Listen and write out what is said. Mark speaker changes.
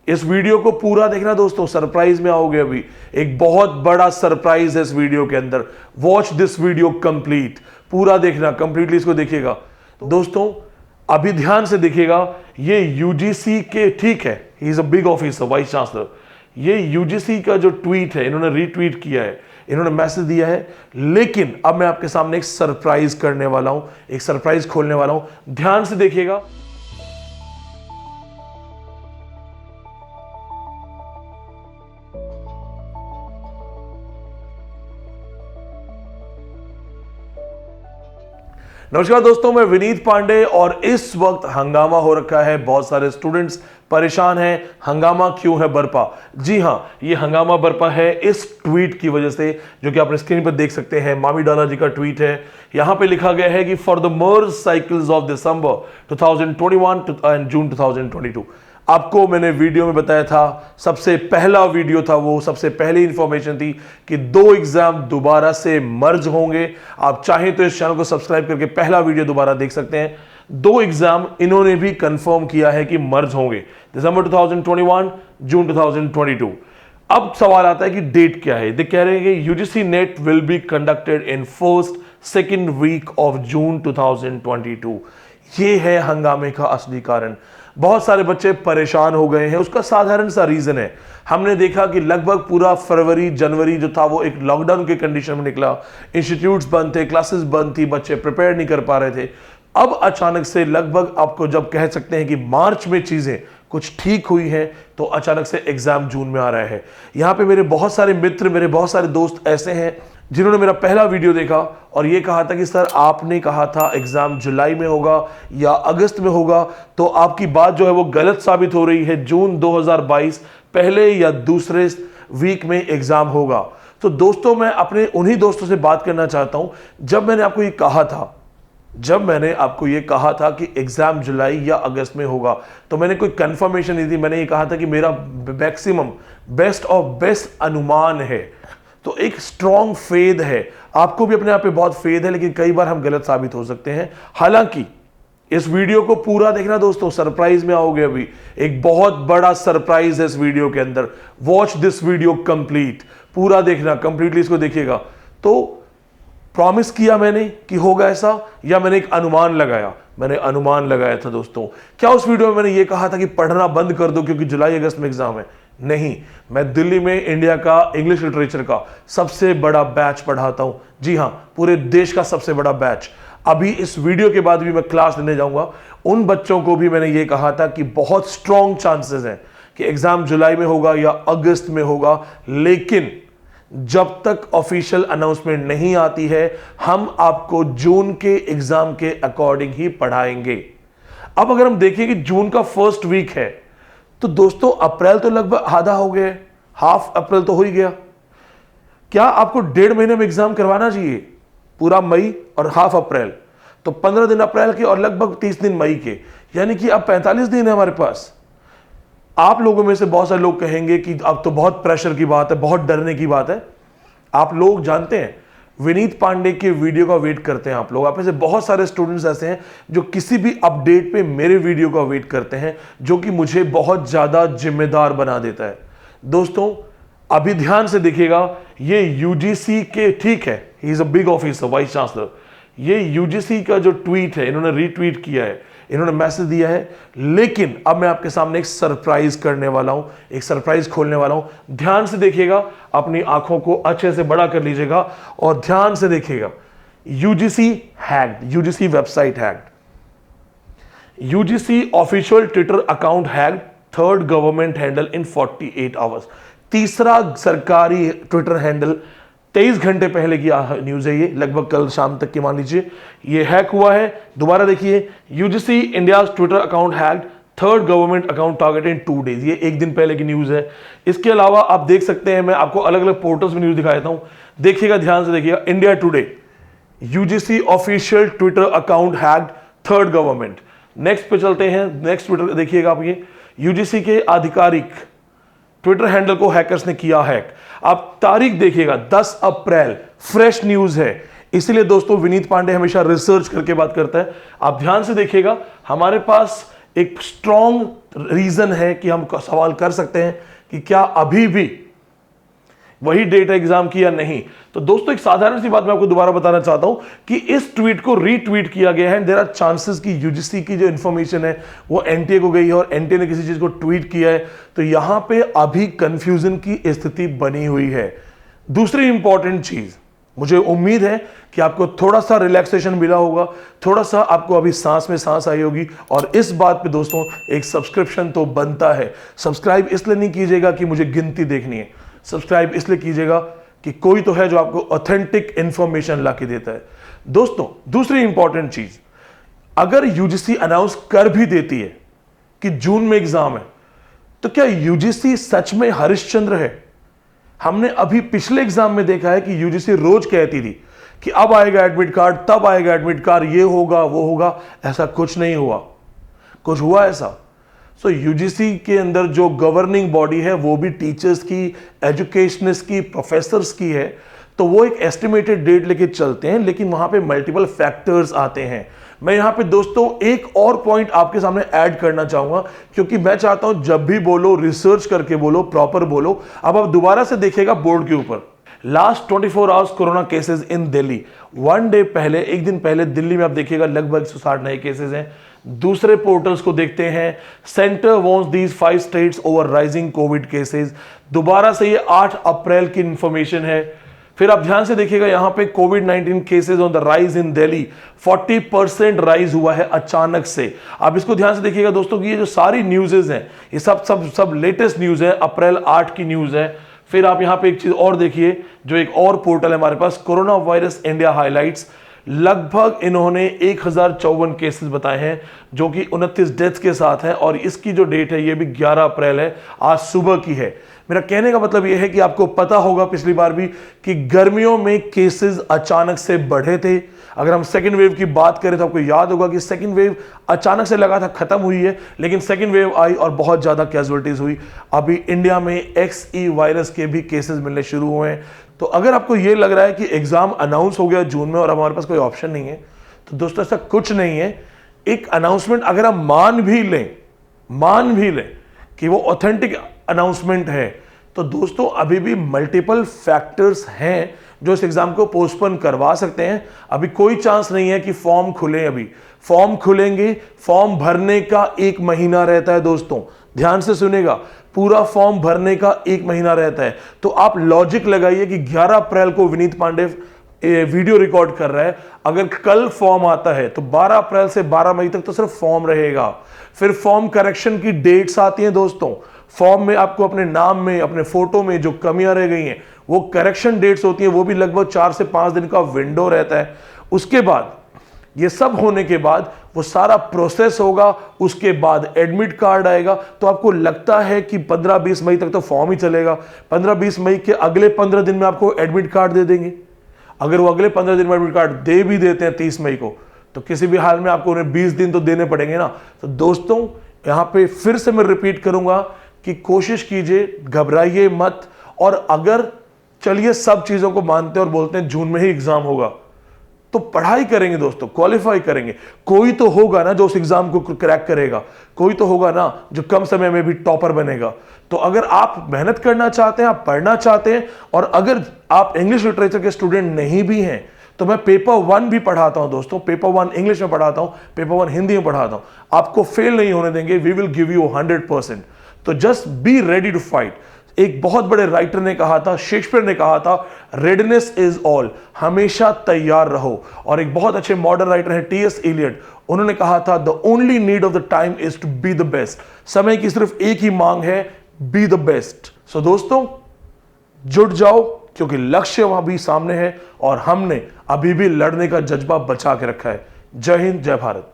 Speaker 1: इस वीडियो को पूरा देखना दोस्तों, सरप्राइज में आओगे। अभी एक बहुत बड़ा सरप्राइज है इस वीडियो के अंदर। वॉच दिस वीडियो कंप्लीट, पूरा देखना, कंप्लीटली इसको देखिएगा। तो दोस्तों अभी ध्यान से देखिएगा, ये यूजीसी के, ठीक है, he is a big officer, vice chancellor. ये यूजीसी का जो ट्वीट है, इन्होंने रीट्वीट किया है, इन्होंने मैसेज दिया है। लेकिन अब मैं आपके सामने एक सरप्राइज करने वाला हूं, एक सरप्राइज खोलने वाला हूं, ध्यान से देखिएगा। नमस्कार दोस्तों, मैं विनीत पांडे और इस वक्त हंगामा हो रखा है। बहुत सारे स्टूडेंट्स परेशान हैं। हंगामा क्यों है बरपा? जी हां, ये हंगामा बरपा है इस ट्वीट की वजह से, जो कि आप स्क्रीन पर देख सकते हैं। मामी डाला जी का ट्वीट है। यहां पे लिखा गया है कि for the merge cycles of December 2021 and June 2022। आपको मैंने वीडियो में बताया था, सबसे पहला वीडियो था वो, सबसे पहली इंफॉर्मेशन थी कि 2 एग्जाम दोबारा से मर्ज होंगे। आप चाहें तो इस चैनल को सब्सक्राइब करके पहला वीडियो दोबारा देख सकते हैं। 2 एग्जाम इन्होंने भी कंफर्म किया है कि मर्ज होंगे, दिसंबर 2021, जून 2022। अब सवाल आता है कि डेट क्या है। कह रहे हैं कि UGC NET will be conducted in first second week of June 2022। ये है हंगामे का असली कारण। बहुत सारे बच्चे परेशान हो गए हैं। उसका साधारण सा रीजन है, हमने देखा कि लगभग पूरा फरवरी जनवरी जो था वो एक लॉकडाउन के कंडीशन में निकला। इंस्टीट्यूट्स बंद थे, क्लासेस बंद थी, बच्चे प्रिपेयर नहीं कर पा रहे थे। अब अचानक से लगभग आपको जब कह सकते हैं कि मार्च में चीजें कुछ ठीक हुई हैं, तो अचानक से एग्जाम जून में आ रहा है। यहां पे मेरे बहुत सारे मित्र, मेरे बहुत सारे दोस्त ऐसे हैं जिन्होंने मेरा पहला वीडियो देखा और ये कहा था कि सर आपने कहा था एग्जाम जुलाई में होगा या अगस्त में होगा, तो आपकी बात जो है वो गलत साबित हो रही है। जून 2022 पहले या दूसरे वीक में एग्जाम होगा। तो दोस्तों मैं अपने उन्हीं दोस्तों से बात करना चाहता हूं, जब मैंने आपको ये कहा था कि एग्जाम जुलाई या अगस्त में होगा, तो मैंने कोई कंफर्मेशन नहीं दी। मैंने ये कहा था कि मेरा मैक्सिमम बेस्ट ऑफ बेस्ट अनुमान है। तो एक स्ट्रॉन्ग फेद है, आपको भी अपने आप पे बहुत फेद है, लेकिन कई बार हम गलत साबित हो सकते हैं। हालांकि इस वीडियो को पूरा देखना दोस्तों, सरप्राइज में आओगे। अभी एक बहुत बड़ा सरप्राइज है इस वीडियो के अंदर। वॉच दिस वीडियो कंप्लीट, पूरा देखना, कंप्लीटली इसको देखिएगा। तो प्रॉमिस किया मैंने कि होगा ऐसा, या मैंने एक अनुमान लगाया? मैंने अनुमान लगाया था दोस्तों। क्या उस वीडियो में मैंने ये कहा था कि पढ़ना बंद कर दो क्योंकि जुलाई अगस्त में एग्जाम है? नहीं, मैं दिल्ली में इंडिया का इंग्लिश लिटरेचर का सबसे बड़ा बैच पढ़ाता हूं। जी हां, पूरे देश का सबसे बड़ा बैच। अभी इस वीडियो के बाद भी मैं क्लास लेने जाऊंगा। उन बच्चों को भी मैंने ये कहा था कि बहुत स्ट्रॉन्ग चांसेस हैं कि एग्जाम जुलाई में होगा या अगस्त में होगा, लेकिन जब तक ऑफिशियल अनाउंसमेंट नहीं आती है, हम आपको जून के एग्जाम के अकॉर्डिंग ही पढ़ाएंगे। अब अगर हम देखें कि जून का फर्स्ट वीक है, तो दोस्तों अप्रैल तो लगभग आधा हो गया, हाफ अप्रैल तो हो ही गया। क्या आपको 1.5 महीने में एग्जाम करवाना चाहिए? पूरा मई और हाफ अप्रैल, तो 15 दिन अप्रैल के और लगभग 30 दिन मई के, यानी कि अब 45 दिन है हमारे पास। आप लोगों में से बहुत सारे लोग कहेंगे कि अब तो बहुत प्रेशर की बात है, बहुत डरने की बात है। आप लोग जानते हैं, विनीत पांडे के वीडियो का वेट करते हैं आप लोग। आप में से बहुत सारे स्टूडेंट्स ऐसे हैं जो किसी भी अपडेट पे मेरे वीडियो का वेट करते हैं, जो कि मुझे बहुत ज्यादा जिम्मेदार बना देता है। दोस्तों अभी ध्यान से देखिएगा, ये यूजीसी के, ठीक है, he is a big officer, vice chancellor. ये यूजीसी का जो ट्वीट है, इन्होंने रीट्वीट किया है, इन्होंने मैसेज दिया है। लेकिन अब मैं आपके सामने एक सरप्राइज करने वाला हूं, एक सरप्राइज खोलने वाला हूं। ध्यान से देखिएगा, अपनी आंखों को अच्छे से बड़ा कर लीजिएगा और ध्यान से देखिएगा। UGC hacked, UGC website hacked, UGC official Twitter account hacked, third government handle in 48 hours. तीसरा सरकारी ट्विटर हैंडल 23 घंटे पहले की न्यूज है ये, लगभग कल शाम तक की मान लीजिए ये हैक हुआ है। दोबारा देखिए, UGC India Twitter account hacked, third government account target in 2 days. ये एक दिन पहले की न्यूज है। इसके अलावा आप देख सकते हैं, मैं आपको अलग अलग पोर्टल्स में न्यूज दिखा देता हूं। देखिएगा, ध्यान से देखिएगा। India today, UGC official Twitter account hacked, third government. Next पे चलते हैं, नेक्स्ट ट्विटर देखिएगा आप, ये यूजीसी के आधिकारिक ट्विटर हैंडल को हैकर्स ने किया हैक। आप तारीख देखिएगा, 10 अप्रैल, फ्रेश न्यूज है। इसलिए दोस्तों विनीत पांडे हमेशा रिसर्च करके बात करता है। आप ध्यान से देखिएगा, हमारे पास एक स्ट्रॉन्ग रीजन है कि हम सवाल कर सकते हैं कि क्या अभी भी वही डेट है एग्जाम की या नहीं। तो दोस्तों एक साधारण सी बात मैं आपको दोबारा बताना चाहता हूं कि इस ट्वीट को रीट्वीट किया गया है। देयर आर चांसेस कि यूजीसी की जो इंफॉर्मेशन है वो एनटीए को गई है और एनटीए ने किसी चीज को ट्वीट किया है, तो यहां पे अभी कंफ्यूजन की स्थिति बनी हुई है। दूसरी इंपॉर्टेंट चीज, मुझे उम्मीद है कि आपको थोड़ा सा रिलैक्सेशन मिला होगा, थोड़ा सा आपको अभी सांस में सांस आई होगी। और इस बात पे दोस्तों एक सब्सक्रिप्शन तो बनता है। सब्सक्राइब इसलिए नहीं कीजिएगा कि मुझे गिनती देखनी है, सब्सक्राइब इसलिए कीजिएगा कि कोई तो है जो आपको ऑथेंटिक इंफॉर्मेशन ला के देता है। दोस्तों दूसरी इंपॉर्टेंट चीज, अगर यूजीसी अनाउंस कर भी देती है कि जून में एग्जाम है, तो क्या यूजीसी सच में हरिश्चंद्र है? हमने अभी पिछले एग्जाम में देखा है कि यूजीसी रोज कहती थी कि अब आएगा एडमिट कार्ड, तब आएगा एडमिट कार्ड, ये होगा वो होगा। ऐसा कुछ नहीं हुआ। कुछ हुआ ऐसा? सो यूजीसी के अंदर जो गवर्निंग बॉडी है वो भी टीचर्स की, एजुकेशनिस्ट की, प्रोफेसर्स की है, तो वो एक एस्टिमेटेड डेट लेके चलते हैं, लेकिन वहां पे मल्टीपल फैक्टर्स आते हैं। मैं यहां पे दोस्तों एक और पॉइंट आपके सामने ऐड करना चाहूंगा, क्योंकि मैं चाहता हूं जब भी बोलो रिसर्च करके बोलो, प्रॉपर बोलो। अब आप दोबारा से देखिएगा बोर्ड के ऊपर, last 24 hours corona cases in Delhi. One day पहले, एक दिन पहले दिल्ली में आप देखिएगा लगभग 160 नए केसेस हैं। दूसरे पोर्टल्स को देखते हैं, centre wants these 5 states over rising Covid cases. दोबारा से ये 8 अप्रैल की इंफॉर्मेशन है। फिर आप ध्यान से देखिएगा यहां पे कोविड-19 cases on the rise in Delhi, 40% rise हुआ है अचानक से। आप इसको ध्यान से देखिएगा दोस्तों कि ये जो सारी न्यूज़ेस हैं ये सब लेटेस्ट न्यूज़ है, अप्रैल 8 की न्यूज़ है। फिर आप यहां पे एक चीज और देखिए, जो एक और पोर्टल है हमारे पास, कोरोना वायरस इंडिया हाइलाइट्स। लगभग इन्होंने 1054 केसेस बताए हैं, जो कि 29 डेथ्स के साथ हैं, और इसकी जो डेट है ये भी 11 अप्रैल है, आज सुबह की है। मेरा कहने का मतलब यह है कि आपको पता होगा पिछली बार भी कि गर्मियों में केसेस अचानक से बढ़े थे। अगर हम सेकेंड वेव की बात करें तो आपको याद होगा कि सेकेंड वेव अचानक से लगा था खत्म हुई है, लेकिन सेकेंड वेव आई और बहुत ज्यादा कैजुअलिटीज हुई। अभी इंडिया में XE वायरस के भी केसेस मिलने शुरू हुए हैं। तो अगर आपको यह लग रहा है कि एग्जाम अनाउंस हो गया जून में और हमारे पास कोई ऑप्शन नहीं है, तो दोस्तों ऐसा कुछ नहीं है। एक अनाउंसमेंट अगर हम मान भी लें कि वो ऑथेंटिक अनाउंसमेंट है, तो दोस्तों अभी भी मल्टीपल फैक्टर्स हैं जो इस एग्जाम को पोस्टपोन करवा सकते हैं। अभी कोई चांस नहीं है कि फॉर्म खुले। अभी फॉर्म खुलेंगे, फॉर्म भरने का 1 महीना रहता है दोस्तों, ध्यान से सुनेगा, पूरा फॉर्म भरने का 1 महीना रहता है। तो आप लॉजिक लगाइए कि 11 अप्रैल को विनीत पांडे वीडियो रिकॉर्ड कर रहा है, अगर कल फॉर्म आता है तो 12 अप्रैल से 12 मई तक तो सिर्फ फॉर्म रहेगा। फिर फॉर्म करेक्शन की डेट्स आती हैं दोस्तों, फॉर्म में आपको अपने नाम में, अपने फोटो में जो कमियां रह गई हैं वो करेक्शन डेट्स होती हैं, वो भी लगभग 4 से 5 दिन का विंडो रहता है। उसके बाद ये सब होने के बाद वो सारा प्रोसेस होगा, उसके बाद एडमिट कार्ड आएगा। तो आपको लगता है कि 15-20 मई तक तो फॉर्म ही चलेगा, 15-20 मई के अगले 15 दिन में आपको एडमिट कार्ड दे देंगे। अगर वो अगले 15 दिन में एडमिट कार्ड दे भी देते हैं 30 मई को, तो किसी भी हाल में आपको उन्हें 20 दिन तो देने पड़ेंगे ना। तो दोस्तों यहां पे फिर से मैं रिपीट करूंगा कि कोशिश कीजिए, घबराइए मत। और अगर चलिए सब चीजों को मानते हैं और बोलते हैं जून में ही एग्जाम होगा, तो पढ़ाई करेंगे दोस्तों, क्वालिफाई करेंगे। कोई तो होगा ना जो उस एग्जाम को क्रैक करेगा, कोई तो होगा ना जो कम समय में भी टॉपर बनेगा। तो अगर आप मेहनत करना चाहते हैं, आप पढ़ना चाहते हैं, और अगर आप इंग्लिश लिटरेचर के स्टूडेंट नहीं भी हैं, तो मैं पेपर 1 भी पढ़ाता हूं दोस्तों, पेपर 1 इंग्लिश में पढ़ाता हूं, पेपर 1 हिंदी में पढ़ाता हूं। आपको फेल नहीं होने देंगे, वी विल गिव यू 100%। तो just be ready to fight. एक बहुत बड़े राइटर ने कहा था, शेक्सपियर ने कहा था, रेडीनेस इज ऑल, हमेशा तैयार रहो। और एक बहुत अच्छे मॉडर्न राइटर हैं T.S. एलियट, उन्होंने कहा था, the only need of the time is to be the best. समय की सिर्फ एक ही मांग है, बी द बेस्ट। सो दोस्तों जुट जाओ, क्योंकि लक्ष्य वहां भी सामने है और हमने अभी भी लड़ने का जज्बा बचा के रखा है। जय हिंद, जय भारत।